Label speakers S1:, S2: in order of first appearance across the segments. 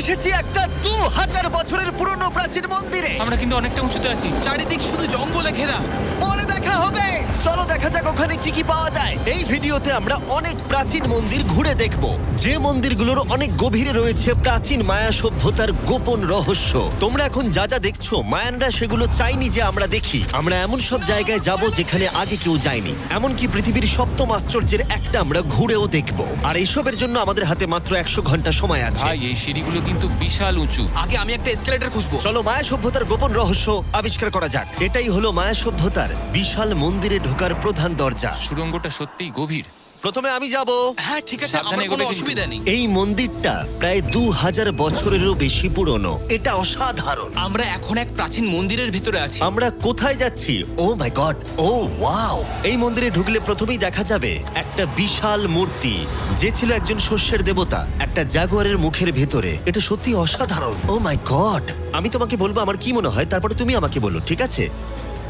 S1: এসেছি একটা 2000 বছরের পুরনো প্রাচীন মন্দিরে।
S2: আমরা কিন্তু অনেকটা উঁচুতে আছি।
S3: চারিদিক শুধু জঙ্গলে ঘেরা।
S1: পরে দেখা হবে। চলো দেখা যাক ওখানে কি কি পাওয়া যায়। এই ভিডিওতে আমরা অনেক প্রাচীন মন্দির ঘুরে দেখব, যে মন্দিরগুলোর অনেক গভীরে রয়েছে প্রাচীন মায়া সভ্যতার গোপন রহস্য। তোমরা এখন যা যা দেখছো, মায়ানরা সেগুলো চাইনি যে আমরা দেখি। আমরা এমন সব জায়গায় যাব যেখানে আগে কেউ যায়নি, এমনকি পৃথিবীর সপ্তম আশ্চর্যের একটা আমরা ঘুরেও দেখব। আর এইসবের জন্য আমাদের হাতে মাত্র 100 ঘন্টা সময় আছে।
S2: ভাই এই সিঁড়িগুলো কিন্তু বিশাল উঁচু।
S3: আগে আমি একটা এসকেলেটর খুঁজবো।
S1: চলো মায়া সভ্যতার গোপন রহস্য আবিষ্কার করা যাক। এটাই হলো মায়া সভ্যতার বিশাল মন্দিরে ঢোকার প্রধান দরজা।
S2: সুড়ঙ্গটা সত্যিই গভীর।
S1: প্রথমে আমি যাব।
S3: হ্যাঁ ঠিক আছে,
S2: সাবধানে
S3: আমার কোনো
S2: এগোবে কিন্তু।
S3: অসুবিধা নেই।
S1: এই মন্দিরটা প্রায় 2000 বছরেরও বেশি পুরনো। এটা অসাধারণ।
S3: আমরা এখন এক প্রাচীন মন্দিরের ভিতরে আছি।
S1: আমরা কোথায় যাচ্ছি? ও মাই গড, ও ওয়াও! এই মন্দিরে ঢুকলে প্রথমেই দেখা যাবে একটা বিশাল মূর্তি, যে ছিল একজন শস্যের দেবতা, একটা জাগুয়ারের মুখের ভেতরে। এটা সত্যি অসাধারণ। ও মাই গড! আমি তোমাকে বলবো আমার কি মনে হয়, তারপরে তুমি আমাকে বলো, ঠিক আছে?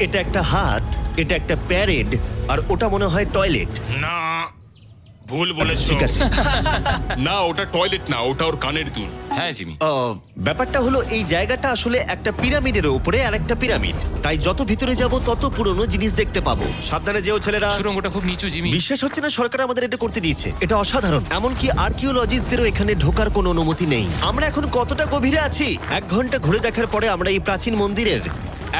S1: এটা একটা হাত, এটা একটা প্যারেড, আর ওটা মনে হয় টয়লেট।
S4: না, ভুল বলেছো।
S1: ঠিক আছে।
S4: না, ওটা টয়লেট না, ওটা ওর কানের দুল।
S2: হ্যাঁ জিমি।
S1: ব্যাপারটা হলো এই জায়গাটা আসলে একটা পিরামিডের উপরে আর একটা পিরামিড, তাই যত ভিতরে যাব তত পুরনো জিনিস দেখতে পাবো। সাবধানে যেও ছেলেরা।
S2: সুড়ঙ্গটা খুব নিচু জিমি।
S1: বিশ্বাস হচ্ছে না সরকার আমাদের এটা করতে দিয়েছে। এটা অসাধারণ। এমনকি আর্কিওলজিস্টদেরও এখানে ঢোকার কোনো অনুমতি নেই। আমরা এখন কতটা গভীরে আছি? 1 ঘন্টা ঘুরে দেখার পরে আমরা এই প্রাচীন মন্দিরের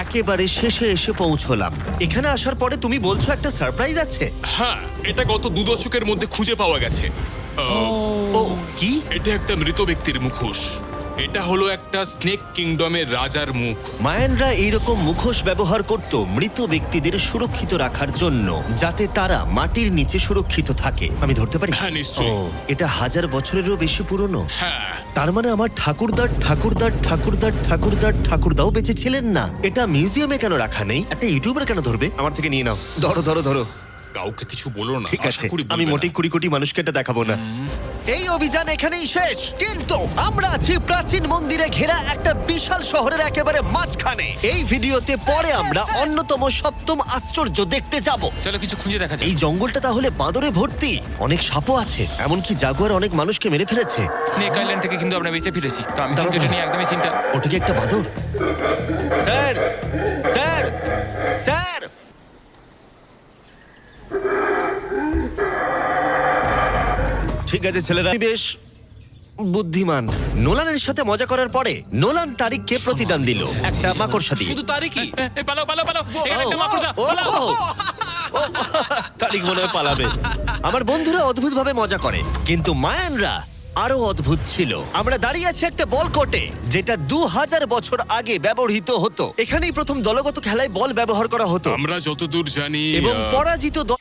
S1: একেবারে শেষে এসে পৌঁছলাম। এখানে আসার পরে তুমি বলছো একটা সারপ্রাইজ আছে।
S4: হ্যাঁ, এটা গত 2 দশকের মধ্যে খুঁজে পাওয়া গেছে।
S1: ও কি?
S4: এটা একটা মৃত ব্যক্তির মুখোশ। এটা হলো একটা স্নেক কিংডমের রাজার মুখ।
S1: মায়ানরা এইরকম মুখোশ ব্যবহার করত মৃত ব্যক্তিদের সুরক্ষিত রাখার জন্য, যাতে তারা মাটির নিচে সুরক্ষিত থাকে। আমি ধরতে পারি?
S4: হ্যাঁ, নিশ্চয়ই।
S1: ও, এটা 1000 বছরেরও বেশি পুরনো।
S4: হ্যাঁ,
S1: তার মানে আমার ঠাকুরদাও বেঁচে ছিলেন না। এটা মিউজিয়ামে কেন রাখা নেই? একটা ইউটিউবার কেন ধরবে? আমার থেকে নিয়ে নাও। ধরো।
S4: কাউকে কিছু বলো না।
S1: ঠিক
S4: আশা
S1: আছে,
S4: করি
S1: আমি
S4: বলবে
S1: মোটেই
S4: না।
S1: 20 কোটি মানুষকে এটা দেখাবো না। এই অভিযান এখানেই শেষ, কিন্তু আমরা আছি প্রাচীন মন্দিরে ঘেরা একটা বিশাল শহরের একেবারে মাঝখানে। এই ভিডিওতে পরে আমরা অন্যতম সপ্তম আশ্চর্য দেখতে যাব।
S2: চলো কিছু খুঁজে দেখা যাক।
S1: এই জঙ্গলটা তাহলে বাঁদরে ভর্তি, অনেক সাপও আছে, এমনকি জাগুয়ার অনেক মানুষকে মেরে ফেলেছে।
S2: স্নেক আইল্যান্ড থেকে কিন্তু আমরা বেঁচে ফিরেছি, তো আমি কিন্তু এটা নিয়ে একদমই চিন্তা।
S1: ওটা কি একটা বাঁদর? Sir, sir, sir! ঠিক আছে ছেলেরা, বেশ বুদ্ধিমান। নোলানের সাথে মজা করার পরে নোলান তারিখকে প্রতিদান দিল একটা মাকড়সা দিয়ে।
S3: শুধু তারই কি?
S2: পালাও এখানে একটা মাকড়সা।
S1: তারিখ মনে হয় পালাবে। আমার বন্ধুরা অদ্ভুত ভাবে মজা করে, কিন্তু মায়ানরা আরো অদ্ভুত ছিল। আমরা দাঁড়িয়ে আছি একটা বল কোর্টে, যেটা 2000 বছর আগে ব্যবহৃত হতো। এখানেই প্রথম দলগত খেলায় বল ব্যবহার করা হতো,
S4: আমরা যতদূর জানি
S1: এবং পরাজিত দল